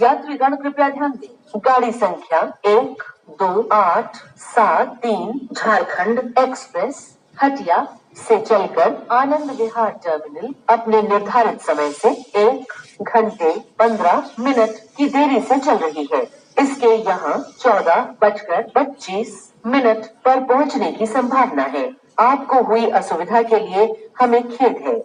यात्रीगण कृपया ध्यान दें। गाड़ी संख्या 1287 झारखंड एक्सप्रेस हटिया से चलकर आनंद विहार टर्मिनल अपने निर्धारित समय से 1 घंटे 15 मिनट की देरी से चल रही है। इसके यहाँ 14:25 पर पहुँचने की संभावना है। आपको हुई असुविधा के लिए हमें खेद है।